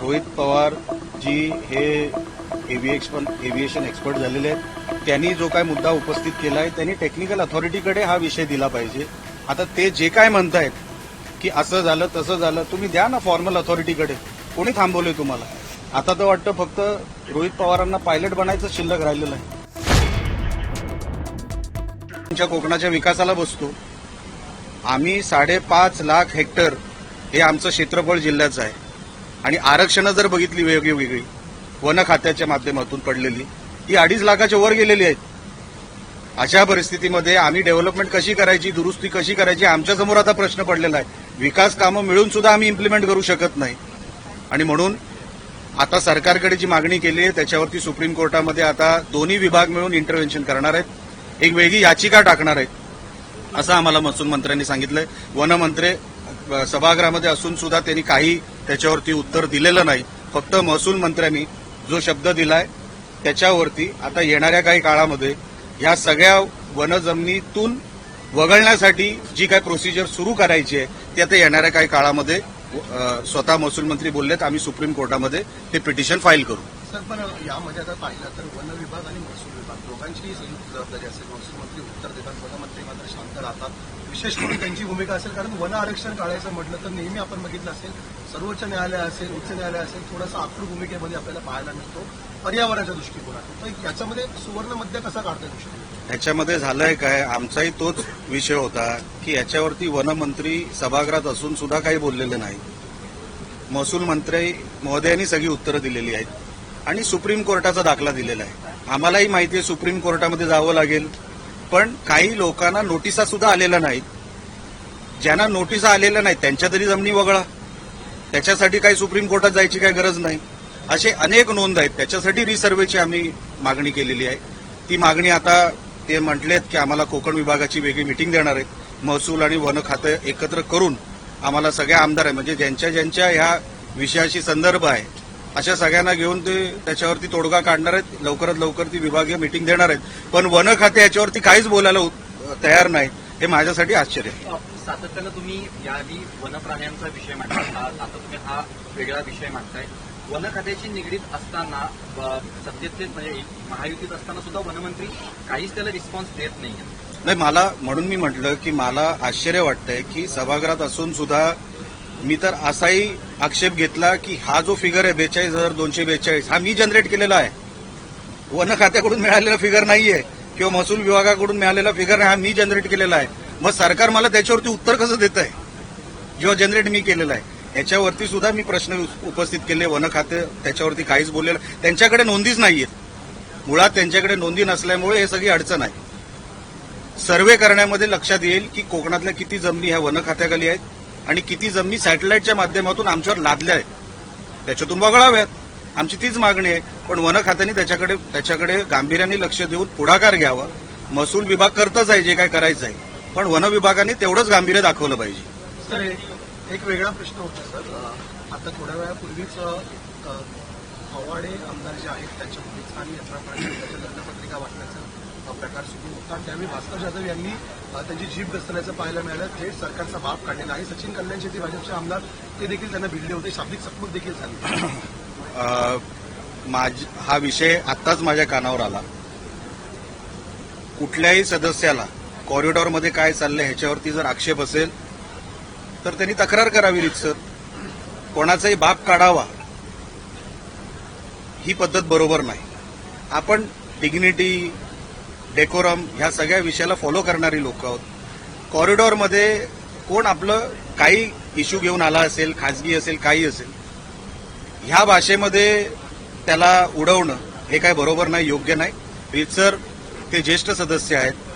रोहित पवार जी हे aviation expert झालेले आहेत, त्यांनी जो काय मुद्दा उपस्थित केला आहे त्यांनी टेक्निकल अथॉरिटीकडे हा विषय दिला पाहिजे. आता ते जे काय म्हणतायत की असं झालं तसं झालं, तुम्ही द्या ना फॉर्मल अथॉरिटीकडे. कोणी थांबवलंय तुम्हाला? आता तर वाटतं फक्त रोहित पवारांना पायलट बनायचं शिल्लक राहिलेलं आहे. आमच्या कोकणाच्या विकासाला बसतो. आम्ही 5.5 लाख हेक्टर हे आमचं क्षेत्रफळ जिल्ह्याचं आहे आणि आरक्षणं जर बघितली वेगळी वन खात्याच्या माध्यमातून पडलेली ती 2.5 लाखाच्या वर गेलेली आहेत. अशा परिस्थितीमध्ये आम्ही डेव्हलपमेंट कशी करायची, दुरुस्ती कशी करायची, आमच्यासमोर आता प्रश्न पडलेला आहे. विकास कामं मिळून सुद्धा आम्ही इम्प्लिमेंट करू शकत नाही. आणि म्हणून आता सरकारकडे जी मागणी केली आहे त्याच्यावरती सुप्रीम कोर्टामध्ये आता दोन्ही विभाग मिळून इंटरव्हेन्शन करणार आहेत, एक वेगळी याचिका टाकणार आहेत, असं आम्हाला महसूल मंत्र्यांनी सांगितलंय. वनमंत्री सभागृहामध्ये असून सुद्धा त्यांनी काही त्याच्यावरती उत्तर दिलेलं नाही. फक्त महसूल मंत्र्यांनी जो शब्द दिलाय त्याच्यावरती आता येणाऱ्या काही काळामध्ये या सगळ्या वनजमिनीतून वगळण्यासाठी जी काही प्रोसिजर सुरू करायची आहे ती आता येणाऱ्या काही काळामध्ये स्वतः महसूल मंत्री बोललेत, आम्ही सुप्रीम कोर्टामध्ये ते पिटिशन फाईल करू. सर, पण यामध्ये आता पाहिलं तर वन विभाग आणि महसूल विभाग दोघांची संयुक्त जबाबदारी असेल. महसूल मंत्री उत्तर देतात, वनमंत्री मात्र शांत राहतात. विशेष करून त्यांची भूमिका असेल, कारण वन आरक्षण काढायचं म्हटलं तर नेहमी आपण बघितलं असेल सर्वोच्च न्यायालय असेल, उच्च न्यायालय असेल, थोडासा आखूड भूमिकेमध्ये आपल्याला पाहायला मिळतो पर्यावरणाच्या दृष्टिकोनातून. तर याच्यामध्ये सुवर्ण मध्य कसा काढता येऊ शकतो? ह्याच्यामध्ये झालंय काय, आमचाही तोच विषय होता की याच्यावरती वनमंत्री सभागृहात असून सुद्धा काही बोललेले नाही. महसूल मंत्री महोदयांनी सगळी उत्तरं दिलेली आहेत आणि सुप्रीम कोर्टाचा दाखला दिलेला आहे. आम्हालाही माहिती आहे सुप्रीम कोर्टामध्ये जावं लागेल, पण काही लोकांना नोटिसा सुद्धा आलेल्या नाहीत. ज्यांना नोटिसा आलेल्या नाहीत त्यांच्या तरी जमिनी वगळा, त्याच्यासाठी काही सुप्रीम कोर्टात जायची काही गरज नाही. असे अनेक नोंद आहेत, त्याच्यासाठी रिसर्व्हेची आम्ही मागणी केलेली आहे. ती मागणी आता ते म्हटलेत की आम्हाला कोकण विभागाची वेगळी मिटिंग देणार आहेत, महसूल आणि वन खातं एकत्र करून आम्हाला सगळ्या आमदार आहे म्हणजे ज्यांच्या ह्या विषयाशी संदर्भ आहे अशा सगळ्यांना घेऊन ते त्याच्यावरती तोडगा काढणार आहेत. लवकरात लवकर ती विभागीय मिटिंग देणार आहेत. पण वन खाते याच्यावरती काहीच बोलायला तयार नाही, हे माझ्यासाठी आश्चर्य आहे. सातत्यानं तुम्ही याआधी वनप्राण्यांचा विषय मांडता, आता तुम्ही हा वेगळा विषय मांडताय. वन खात्याची निगडीत असताना सत्तेतले म्हणजे महायुतीत असताना सुद्धा वनमंत्री काहीच त्याला रिस्पॉन्स देत नाही. मला म्हणून मी म्हटलं की मला आश्चर्य वाटतंय की सभागृहात असून सुद्धा मी तर असाही आक्षेप घेतला की हा जो फिगर आहे 42,242 हा मी जनरेट केलेला आहे. वन खात्याकडून मिळालेला फिगर नाहीये किंवा महसूल विभागाकडून मिळालेला फिगर हा मी जनरेट केलेला आहे. मग सरकार मला त्याच्यावरती उत्तर कसं देत आहे जेव्हा जनरेट मी केलेलं आहे? याच्यावरती सुद्धा मी प्रश्न उपस्थित केले. वन खाते त्याच्यावरती काहीच बोललेलं, त्यांच्याकडे नोंदीच नाहीयेत. मुळात त्यांच्याकडे नोंदी नसल्यामुळे हे सगळी अडचण आहे. सर्व्हे करण्यामध्ये लक्षात येईल की कोकणातल्या किती जमिनी ह्या वन खात्याखाली आहेत आणि किती जमिनी सॅटेलाईटच्या माध्यमातून आमच्यावर लादल्या आहेत, त्याच्यातून वगळाव्यात. आमची तीच मागणी आहे. पण वन खात्याने त्याच्याकडे गांभीर्याने लक्ष देऊन पुढाकार घ्यावा. महसूल विभाग करतच आहे जे काय करायचं आहे, पण वन विभागाने तेवढंच गांभीर्य दाखवलं पाहिजे. सर, एक वेगळा प्रश्न होता सर. आता थोड्या वेळापूर्वीच फवाडे आमदार जे आहेत त्यांच्या मुलीचा आणि त्याच्या लग्नपत्रिका वाटण्याचा प्रकार सुरू होता. त्यावेळी भास्कर जाधव यांनी त्यांची जीभ घसरण्याचं पाहायला मिळालं. थेट सरकारचा बाप काढलेला आहे. सचिन कल्याण शेट्टी भाजपचे आमदार ते देखील त्यांना भिडले होते. शाब्दिक चकमक देखील झाली. हा विषय आत्ताच माझ्या कानावर आला. कुठल्याही सदस्याला कॉरिडॉरमध्ये काय चाललंय ह्याच्यावरती जर आक्षेप असेल तर त्यांनी तक्रार करावी रीतसर. कोणाचाही बाप काढावा ही पद्धत बरोबर नाही. आपण डिग्निटी, डेकोरम ह्या सगळ्या विषयाला फॉलो करणारी लोक आहोत. कॉरिडॉरमध्ये कोण आपलं काही इश्यू घेऊन आला असेल, खाजगी असेल, काही असेल, ह्या भाषेमध्ये त्याला उडवणं हे काय बरोबर नाही, योग्य नाही. रीतसर ते ज्येष्ठ सदस्य आहेत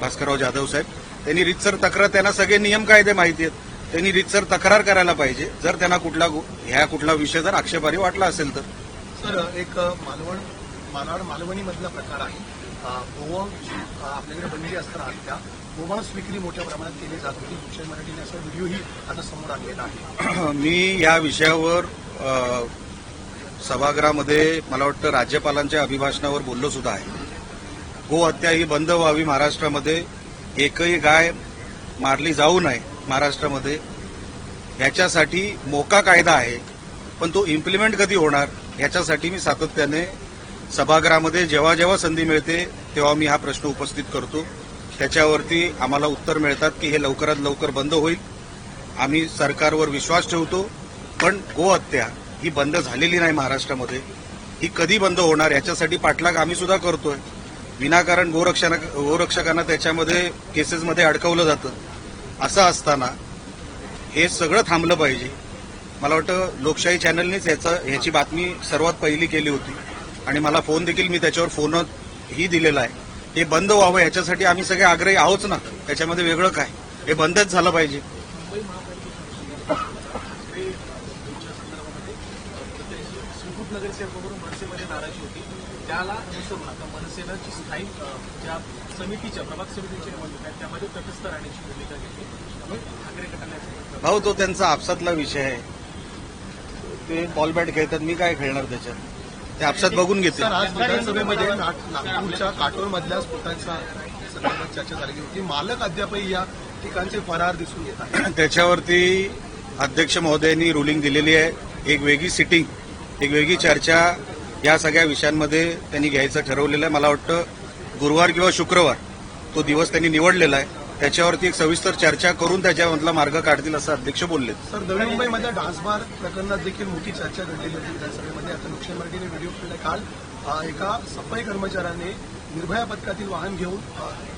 भास्करराव जाधव साहेब, त्यांनी रीतसर तक्रार, त्यांना सगळे नियम कायदे माहिती आहेत, त्यांनी रीतसर तक्रार करायला पाहिजे जर त्यांना कुठला विषय जर आक्षेपार्ह वाटला असेल तर. सर, एक मालवणी मधला प्रकार आहे. आपल्याकडे बंदी असताना त्या गोमांस विक्री मोठ्या प्रमाणात केली जात होती. विषय मराठीने असा व्हिडिओही आता समोर आणलेला आहे. मी या विषयावर सभागृहामध्ये मला वाटतं राज्यपालांच्या अभिभाषणावर बोललो सुद्धा आहे. गोहत्या ही बंद व्हावी महाराष्ट्रामध्ये, एकही गाय मारली जाऊ नये महाराष्ट्रामध्ये, ह्याच्यासाठी मोका कायदा आहे. पण तो इम्प्लिमेंट कधी होणार याच्यासाठी मी सातत्याने सभागृहामध्ये जेव्हा जेव्हा संधी मिळते तेव्हा मी हा प्रश्न उपस्थित करतो. त्याच्यावरती आम्हाला उत्तर मिळतात की हे लवकरात लवकर बंद होईल. आम्ही सरकारवर विश्वास ठेवतो, पण गोहत्या ही बंद झालेली नाही महाराष्ट्रामध्ये. ही कधी बंद होणार याच्यासाठी पाठलाग आम्ही सुद्धा करतोय. विनाकारण गोरक्षकांना त्याच्यामध्ये केसेसमध्ये अडकवलं जातं. असं असताना हे सगळं थांबलं पाहिजे. मला वाटतं लोकशाही चॅनलनेच ह्याची बातमी सर्वात पहिली केली होती आणि मला फोन देखील मी त्याच्यावर फोनही दिलेला आहे. हे बंद व्हावं याच्यासाठी आम्ही सगळे आग्रही आहोत ना. त्याच्यामध्ये वेगळं काय, हे बंदच झालं पाहिजे. श्रीकृत नगरसेवकावरून मनसेमध्ये नाराजी होती, त्याला अनुसरून आता मनसेनं जी स्थायी ज्या समितीच्या प्रभाग समितीच्या निवडणूक आहेत त्यामध्ये तटस्थ राहण्याची भूमिका घेतली. त्यामुळे ठाकरे गटाला भाऊ तो त्यांचा आपसातला विषय आहे. ते बॉल बॅट खेळतात, मी काय खेळणार त्याच्यात. ते आपसात बघून घेते. सर, आज विधानसभेमध्ये नागपूरच्या काटोलमधल्या स्फोटांच्या संदर्भात चर्चा झाली होती. मालक अद्यापही या ठिकाणचे फरार दिसून येत आहेत. त्याच्यावरती अध्यक्ष महोदयांनी रुलिंग दिलेली आहे. एक वेगळी सिटिंग, एक वेगळी चर्चा या सगळ्या विषयांमध्ये त्यांनी घ्यायचं ठरवलेलं आहे. मला वाटतं गुरुवार किंवा शुक्रवार तो दिवस त्यांनी निवडलेला आहे. त्याच्यावरती एक सविस्तर चर्चा करून त्याच्यामधला मार्ग काढतील असं अध्यक्ष बोलले. सर, नवी मुंबईमधल्या डान्स बार प्रकरणात देखील मोठी चर्चा घडलेली होती विधानसभेमध्ये. आता नुकसान मराठीने व्हिडिओ केला. काल एका सफाई कर्मचाऱ्याने निर्भया पथकातील वाहन घेऊन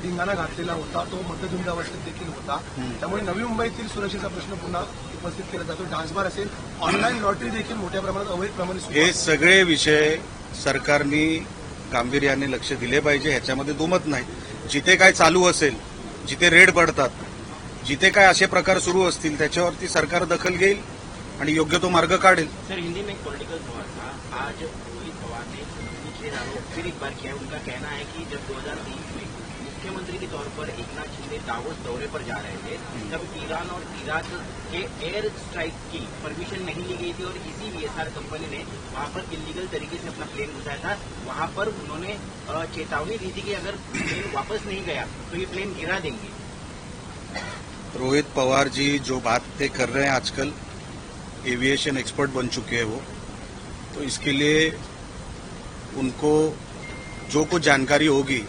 धिंगाणा घातलेला होता. तो मद्यधुंद अवस्थेत देखील होता. त्यामुळे नवी मुंबईतील सुरक्षेचा प्रश्न पुन्हा उपस्थित केला जातो. डान्स बार असेल, ऑनलाईन लॉटरी देखील मोठ्या प्रमाणात अवैधप्रमाणे सुरू हे आहे. सगळे विषय सरकारने गांभीर्याने लक्ष दिले पाहिजे. ह्याच्यामध्ये दुमत नाही. जिथे काय चालू असेल, जिथे रेड पडतात, जिथे काय असे प्रकार सुरू असतील त्याच्यावरती सरकार दखल घेईल आणि योग्य तो मार्ग काढेल. सर, हिंदी में एक पॉलिटिकल सवाल था. आज रोहित पवार ने पिछले आरोप फिर एक बार किया. उनका कहना है कि जब 2023 में मुख्यमंत्री के तौर पर एकनाथ शिंदे दावोस दौरे पर जा रहे थे तब ईरान और इराक के एयर स्ट्राइक की परमिशन नहीं ली गई थी और इसी वीएसआर कंपनी ने वहां पर इलीगल तरीके से अपना प्लेन घुसाया था. वहां पर उन्होंने चेतावनी दी थी कि अगर प्लेन वापस नहीं गया तो ये प्लेन गिरा देंगे. रोहित पवार जी जो बातें कर रहे हैं आजकल, एविएशन एक्सपर्ट बन चुके हैं वो, तो इसके लिए उनको जो कुछ जानकारी होगी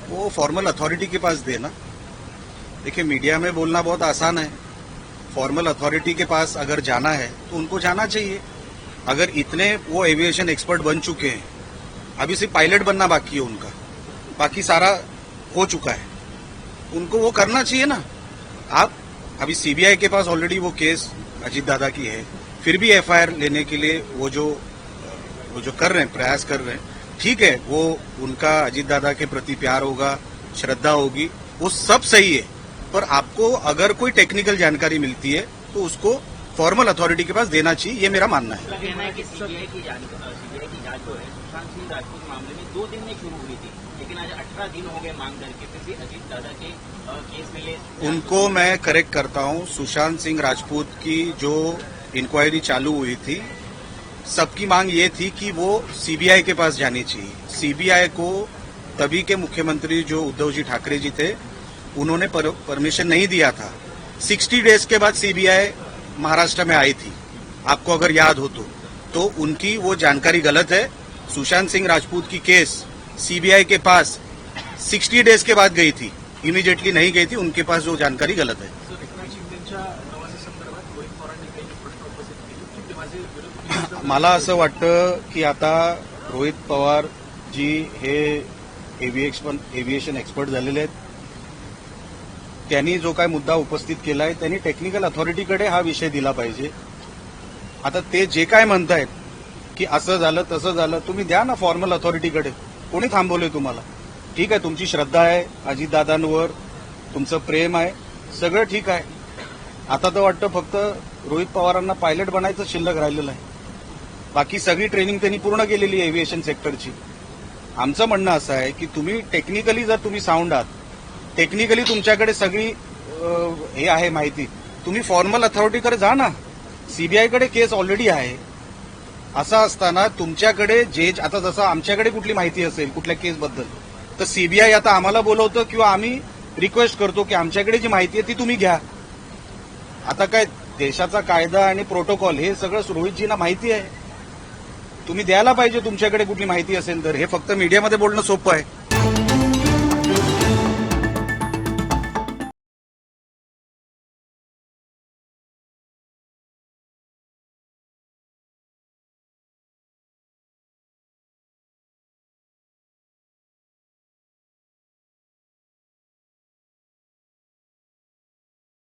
वो फॉर्मल अथॉरिटी के पास देना. देखिए, मीडिया में बोलना बहुत आसान है. फॉर्मल अथॉरिटी के पास अगर जाना है तो उनको जाना चाहिए. अगर इतने वो एविएशन एक्सपर्ट बन चुके हैं, अभी सिर्फ पायलट बनना बाकी है उनका, बाकी सारा हो चुका है. उनको वो करना चाहिए ना. आप अभी सीबीआई के पास ऑलरेडी वो केस अजीत दादा की है, फिर भी एफआईआर लेने के लिए वो जो कर रहे हैं, प्रयास कर रहे हैं, ठीक है. वो उनका अजीत दादा के प्रति प्यार होगा, श्रद्धा होगी, वो सब सही है. पर आपको अगर कोई टेक्निकल जानकारी मिलती है तो उसको फॉर्मल अथॉरिटी के पास देना चाहिए, ये मेरा मानना है. उनका कहना है कि सीबीआई की जांच जो है सुशांत सिंह राजपूत मामले में 2 दिन में शुरू हुई थी, लेकिन आज 18 दिन हो गए मांग करके, फिर भी अजीत दादा के केस में ये. उनको मैं करेक्ट करता हूं. सुशांत सिंह राजपूत की जो इंक्वायरी चालू हुई थी, सबकी मांग ये थी कि वो सीबीआई के पास जानी चाहिए. सीबीआई को तभी के मुख्यमंत्री जो उद्धव जी ठाकरे जी थे, उन्होंने परमिशन नहीं दिया था. 60 डेज के बाद सीबीआई महाराष्ट्र में आई थी, आपको अगर याद हो तो उनकी वो जानकारी गलत है. सुशांत सिंह राजपूत की केस सीबीआई के पास 60 डेज के बाद गई थी, इमीडिएटली नहीं गई थी. उनके पास जो जानकारी गलत है. सर, एकनाथ शिंदेच्या प्रवासासंदर्भात रोहित पवारांनी काही प्रश्न उपस्थित केले की माझे विरोधी मला असं वाटतं की आता रोहित पवार जी हे एव्हिएशन एक्सपर्ट झालेले आहेत. त्यांनी जो काय मुद्दा उपस्थित केलाय त्यांनी टेक्निकल अथॉरिटीकडे हा विषय दिला पाहिजे. आता ते जे काय म्हणतायत की असं झालं तसं झालं, तुम्ही द्या ना फॉर्मल अथॉरिटीकडे. कोणी थांबवलंय तुम्हाला? ठीक आहे, तुमची श्रद्धा आहे अजितदादांवर, तुमचं प्रेम आहे, सगळं ठीक आहे. आता तर वाटतं फक्त रोहित पवारांना पायलट बनायचं शिल्लक राहिलेलं आहे. बाकी सगळी ट्रेनिंग त्यांनी पूर्ण केलेली आहे एव्हिएशन सेक्टरची. आमचं म्हणणं असं आहे की तुम्ही टेक्निकली जर तुम्ही साऊंड आहात, टेक्निकली तुमच्याकडे सगळी हे आहे माहिती, तुम्ही फॉर्मल अथॉरिटीकडे जा ना. सीबीआयकडे केस ऑलरेडी आहे. असं असताना तुमच्याकडे जे आता जसं आमच्याकडे कुठली माहिती असेल कुठल्या केसबद्दल, तर सीबीआय आता आम्हाला बोलवतं किंवा आम्ही रिक्वेस्ट करतो की आमच्याकडे जी माहिती आहे ती तुम्ही घ्या. आता काय देशाचा कायदा आणि प्रोटोकॉल हे सगळं रोहितजींना माहिती आहे. तुम्ही द्यायला पाहिजे, तुमच्याकडे कुठली माहिती असेल तर. हे फक्त मीडियामध्ये बोलणं सोपं आहे.